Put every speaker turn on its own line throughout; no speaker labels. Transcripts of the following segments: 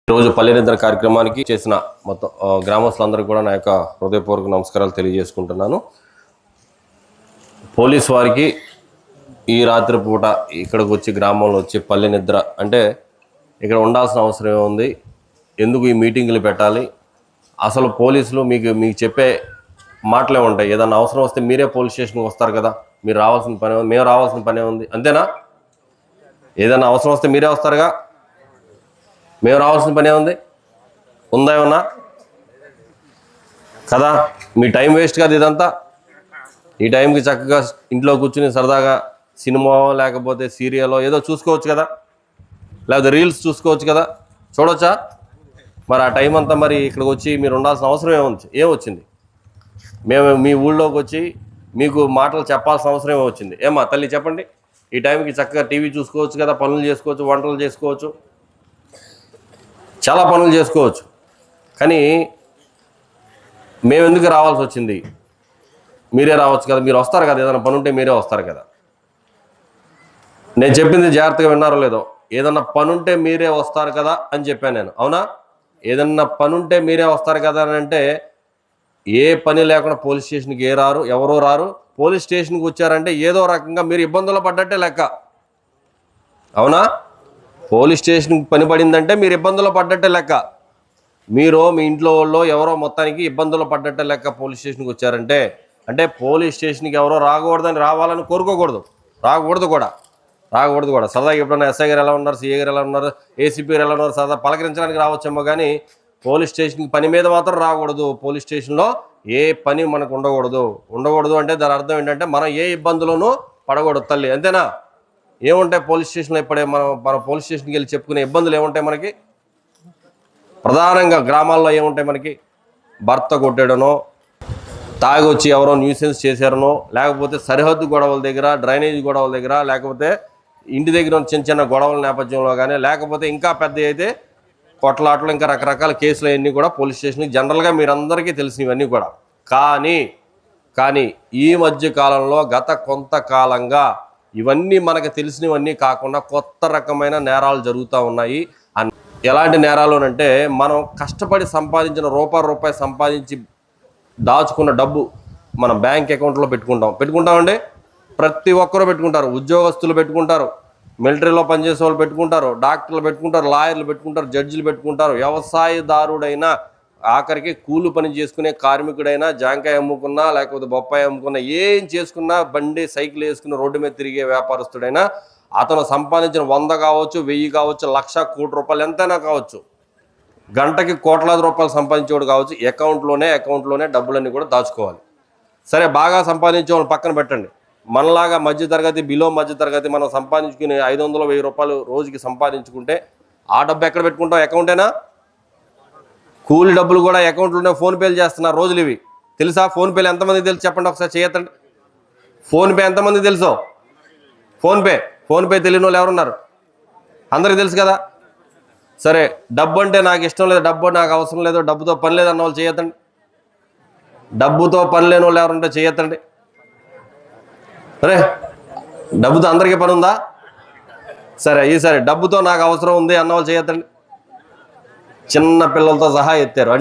రోజు పల్లె నిద్ర కార్యక్రమానికి చేసిన మొత్తం గ్రామస్తులందరికీ కూడా నా యొక్క హృదయపూర్వక నమస్కారాలు తెలియజేసుకుంటున్నాను. పోలీస్ వారికి ఈ రాత్రి పూట ఇక్కడికి వచ్చి గ్రామంలో వచ్చి పల్లె నిద్ర అంటే ఇక్కడ ఉండాల్సిన అవసరం ఏముంది, ఎందుకు ఈ మీటింగులు పెట్టాలి, అసలు పోలీసులు మీకు చెప్పే మాటలే ఉంటాయి. ఏదన్నా అవసరం వస్తే మీరే పోలీస్ స్టేషన్కి వస్తారు కదా, మీరు రావాల్సిన పని ఉంది, మేము రావాల్సిన పనే ఉంది, అంతేనా? ఏదన్నా అవసరం వస్తే మీరే వస్తారుగా, మేము రావాల్సిన పనే ఉంది, ఉందా ఏమన్నా కదా? మీ టైం వేస్ట్ కాదు ఇదంతా. ఈ టైంకి చక్కగా ఇంట్లో కూర్చుని సరదాగా సినిమా లేకపోతే సీరియల్ ఏదో చూసుకోవచ్చు కదా, లేకపోతే రీల్స్ చూసుకోవచ్చు కదా, చూడవచ్చా? మరి ఆ టైం అంతా మరి ఇక్కడికి వచ్చి మీరు ఉండాల్సిన అవసరం ఏమొచ్చింది? మేము మీ ఊళ్ళోకి వచ్చి మీకు మాటలు చెప్పాల్సిన అవసరం ఏమొచ్చింది? ఏమా తల్లి చెప్పండి. ఈ టైంకి చక్కగా టీవీ చూసుకోవచ్చు కదా, పనులు చేసుకోవచ్చు, వంటలు చేసుకోవచ్చు, చాలా పనులు చేసుకోవచ్చు. కానీ మేము ఎందుకు రావాల్సి వచ్చింది? మీరే రావచ్చు కదా, మీరు వస్తారు కదా, ఏదైనా పని ఉంటే మీరే వస్తారు కదా. నేను చెప్పింది జాగ్రత్తగా విన్నారో లేదో, ఏదన్నా పని ఉంటే మీరే వస్తారు కదా అని చెప్పాను నేను, అవునా? ఏదన్నా పని ఉంటే మీరే వస్తారు కదా అని అంటే ఏ పని లేకుండా పోలీస్ స్టేషన్కి ఎవరో రారు. పోలీస్ స్టేషన్కి వచ్చారంటే ఏదో రకంగా మీరు ఇబ్బందులు పడ్డట్టే లెక్క, అవునా? పోలీస్ స్టేషన్కి పని పడిందంటే మీరు ఇబ్బందులు పడ్డట్టే లెక్క. మీరు మీ ఇంట్లో వాళ్ళు ఎవరో మొత్తానికి ఇబ్బందులు పడ్డట్టే లెక్క పోలీస్ స్టేషన్కి వచ్చారంటే. అంటే పోలీస్ స్టేషన్కి ఎవరో రావాలని కోరుకోకూడదు, రాకూడదు కూడా. సరదాగా ఎప్పుడన్నా ఎస్ఐ గారు ఎలా ఉన్నారు, సిఐ గారు ఎలా ఉన్నారు, ఏసీపీ గారు ఎలా ఉన్నారు సరదా పలకరించడానికి రావచ్చేమో, కానీ పోలీస్ స్టేషన్కి పని మీద మాత్రం రాకూడదు. పోలీస్ స్టేషన్లో ఏ పని మనకు ఉండకూడదు అంటే దాని అర్థం ఏంటంటే మనం ఏ ఇబ్బందులోనూ పడకూడదు తల్లి, అంతేనా? ఏముంటాయి పోలీస్ స్టేషన్లో? ఇప్పుడే మన పోలీస్ స్టేషన్కి వెళ్ళి చెప్పుకునే ఇబ్బందులు ఏముంటాయి మనకి? ప్రధానంగా గ్రామాల్లో ఏముంటాయి మనకి? భర్త కొట్టేయడనో, తాగి వచ్చి ఎవరో న్యూసెన్స్ చేశారనో, లేకపోతే సరిహద్దు గొడవల దగ్గర, డ్రైనేజ్ గొడవల దగ్గర, లేకపోతే ఇంటి దగ్గర చిన్న చిన్న గొడవల నేపథ్యంలో కానీ, లేకపోతే ఇంకా పెద్ద అయితే కొట్లాటలు, ఇంకా రకరకాల కేసులు అన్నీ కూడా పోలీస్ స్టేషన్కి జనరల్గా మీరందరికీ తెలిసినవన్నీ కూడా. కానీ ఈ మధ్య కాలంలో గత కొంతకాలంగా ఇవన్నీ మనకు తెలిసినవన్నీ కాకుండా కొత్త రకమైన నేరాలు జరుగుతూ ఉన్నాయి. ఎలాంటి నేరాలు అంటే, మనం కష్టపడి సంపాదించిన రూపాయి సంపాదించి దాచుకున్న డబ్బు మన బ్యాంక్ అకౌంట్లో పెట్టుకుంటామండి. ప్రతి ఒక్కరూ పెట్టుకుంటారు. ఉద్యోగస్తులు పెట్టుకుంటారు, మిలిటరీలో పనిచేసే వాళ్ళు పెట్టుకుంటారు, డాక్టర్లు పెట్టుకుంటారు, లాయర్లు పెట్టుకుంటారు, జడ్జిలు పెట్టుకుంటారు, వ్యవసాయదారుడైనా, ఆఖరికి కూలి పని చేసుకునే కార్మికుడైనా, జాంకాయ అమ్ముకున్నా లేకపోతే బొప్పాయి అమ్ముకున్నా, ఏం చేసుకున్నా, బండి సైకిల్ వేసుకున్న రోడ్డు మీద తిరిగే వ్యాపారస్తుడైనా, అతను సంపాదించిన 100 కావచ్చు, 1000 కావచ్చు, 1,00,000, కోటి రూపాయలు ఎంతైనా కావచ్చు, గంటకి కోట్లాది రూపాయలు సంపాదించేవాడు కావచ్చు, అకౌంట్లోనే డబ్బులన్నీ కూడా దాచుకోవాలి. సరే, బాగా సంపాదించే వాళ్ళు పక్కన పెట్టండి. మనలాగా మధ్యతరగతి, బిలో మధ్యతరగతి మనం సంపాదించుకునే 500, 1000 రూపాయలు రోజుకి సంపాదించుకుంటే ఆ డబ్బు ఎక్కడ పెట్టుకుంటాం? అకౌంటేనా? కూలి డబ్బులు కూడా అకౌంట్లోనే ఫోన్పేలు చేస్తున్నారు రోజులు ఇవి. తెలుసా? ఫోన్పేలు ఎంతమంది తెలుసు చెప్పండి ఒకసారి, చేయతండి. ఫోన్పే ఎంతమంది తెలుసో? ఫోన్పే తెలియని వాళ్ళు ఎవరున్నారు? అందరికీ తెలుసు కదా. సరే, డబ్బు అంటే నాకు ఇష్టం లేదు, డబ్బు నాకు అవసరం లేదు, డబ్బుతో పని లేదన్న వాళ్ళు చేయొద్దండి. డబ్బుతో పని లేని వాళ్ళు ఎవరుంటే చేయొద్దండి. సరే, డబ్బుతో అందరికీ పని ఉందా? సరే, ఈసారి డబ్బుతో నాకు అవసరం ఉంది అన్న వాళ్ళు చేయొద్దండి. చిన్న పిల్లలతో సహా ఎత్తారు.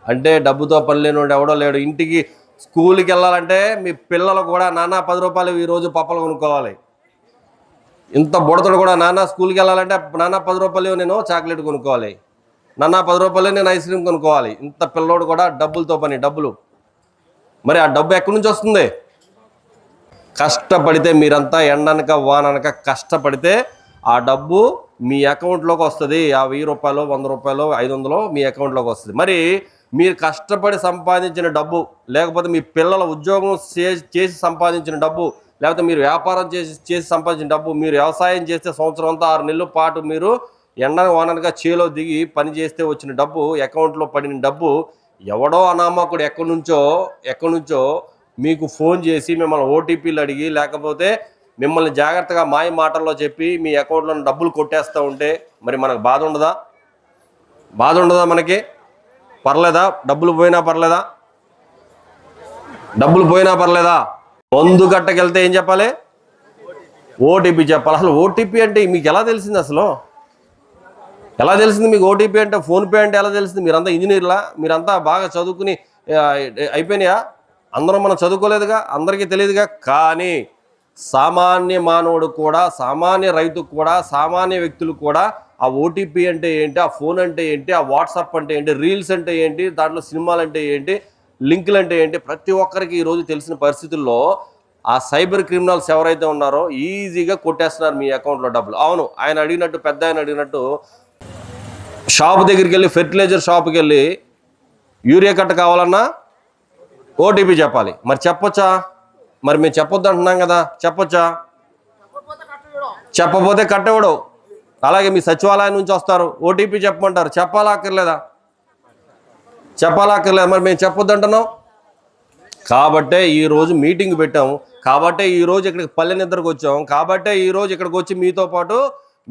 అంటే డబ్బుతో పని లేని వాడు ఎవడో లేడు. ఇంటికి స్కూల్కి వెళ్ళాలంటే మీ పిల్లలు కూడా, నాన్న 10 రూపాయలు ఈరోజు పప్పలు కొనుక్కోవాలి. ఇంత బుడతడు కూడా, నాన్న స్కూల్కి వెళ్ళాలంటే నాన్న 10 రూపాయలు నేను చాక్లెట్ కొనుక్కోవాలి, నాన్న 10 రూపాయలు నేను ఐస్ క్రీమ్ కొనుక్కోవాలి. ఇంత పిల్లోడు కూడా డబ్బులతో పని, డబ్బులు. మరి ఆ డబ్బు ఎక్కడి నుంచి వస్తుంది? కష్టపడితే, మీరంతా ఎండనక వాననక కష్టపడితే ఆ డబ్బు మీ అకౌంట్లోకి వస్తుంది. ఆ 1000 రూపాయలు, 100 రూపాయలు, 500 మీ అకౌంట్లోకి వస్తుంది. మరి మీరు కష్టపడి సంపాదించిన డబ్బు, లేకపోతే మీ పిల్లల ఉద్యోగం చేసి సంపాదించిన డబ్బు, లేకపోతే మీరు వ్యాపారం చేసి సంపాదించిన డబ్బు, మీరు వ్యవసాయం చేస్తే సంవత్సరం అంతా 6 నెలల పాటు మీరు ఎండన వాననగా చేలో దిగి పని చేస్తే వచ్చిన డబ్బు, అకౌంట్లో పడిన డబ్బు, ఎవడో అనామకుడు ఎక్కడి నుంచో మీకు ఫోన్ చేసి మిమ్మల్ని ఓటీపీలు అడిగి, లేకపోతే మిమ్మల్ని జాగ్రత్తగా మాయ మాటల్లో చెప్పి మీ అకౌంట్లో డబ్బులు కొట్టేస్తూ ఉంటే మరి మనకు బాధ ఉండదా? మనకి పర్లేదా? డబ్బులు పోయినా పర్లేదా? మందు గట్టకెళ్తే ఏం చెప్పాలి? ఓటీపీ చెప్పాలి. అసలు ఓటీపీ అంటే మీకు ఎలా తెలిసింది? అసలు ఎలా తెలిసింది మీకు ఓటీపీ అంటే, ఫోన్పే అంటే ఎలా తెలిసింది? మీరంతా ఇంజనీర్లా? మీరంతా బాగా చదువుకుని అయిపోయినాయా? అందరం మనం చదువుకోలేదుగా, అందరికీ తెలియదుగా. కానీ సామాన్య మానవుడు కూడా, సామాన్య రైతుకు కూడా, సామాన్య వ్యక్తులు కూడా ఆ ఓటీపీ అంటే ఏంటి, ఆ ఫోన్ అంటే ఏంటి, ఆ వాట్సాప్ అంటే ఏంటి, రీల్స్ అంటే ఏంటి, దాంట్లో సినిమాలు అంటే ఏంటి, లింకులు అంటే ఏంటి, ప్రతి ఒక్కరికి ఈరోజు తెలిసిన పరిస్థితుల్లో ఆ సైబర్ క్రిమినల్స్ ఎవరైతే ఉన్నారో ఈజీగా కొట్టేస్తున్నారు మీ అకౌంట్లో డబ్బులు. అవును, ఆయన అడిగినట్టు, పెద్ద ఆయన అడిగినట్టు షాప్ దగ్గరికి వెళ్ళి, ఫెర్టిలైజర్ షాప్కి వెళ్ళి యూరియా కట్ట కావాలన్నా ఓటీపీ చెప్పాలి. మరి చెప్పొచ్చా? మరి మేము చెప్పొద్దు అంటున్నాం కదా, చెప్పొచ్చా? చెప్పపోతే కట్టేవాడు. అలాగే మీ సచివాలయం నుంచి వస్తారు, ఓటీపీ చెప్పమంటారు, చెప్పాలా అక్కర్లేదా? చెప్పాలా అక్కర్లేదా? మరి మేము చెప్పొద్దు అంటున్నాం. కాబట్టే ఈరోజు మీటింగ్ పెట్టాము, కాబట్టే ఈరోజు ఇక్కడికి పల్లె నిద్రకు వచ్చాము, కాబట్టే ఈరోజు ఇక్కడికి వచ్చి మీతో పాటు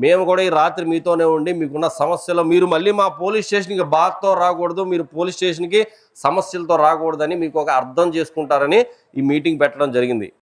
మేము కూడా ఈ రాత్రి మీతోనే ఉండి మీకున్న సమస్యలు, మీరు మళ్ళీ మా పోలీస్ స్టేషన్కి బాధతో రాకూడదు, మీరు పోలీస్ స్టేషన్కి సమస్యలతో రాకూడదని మీకు ఒక అర్థం చేసుకుంటారని ఈ మీటింగ్ పెట్టడం జరిగింది.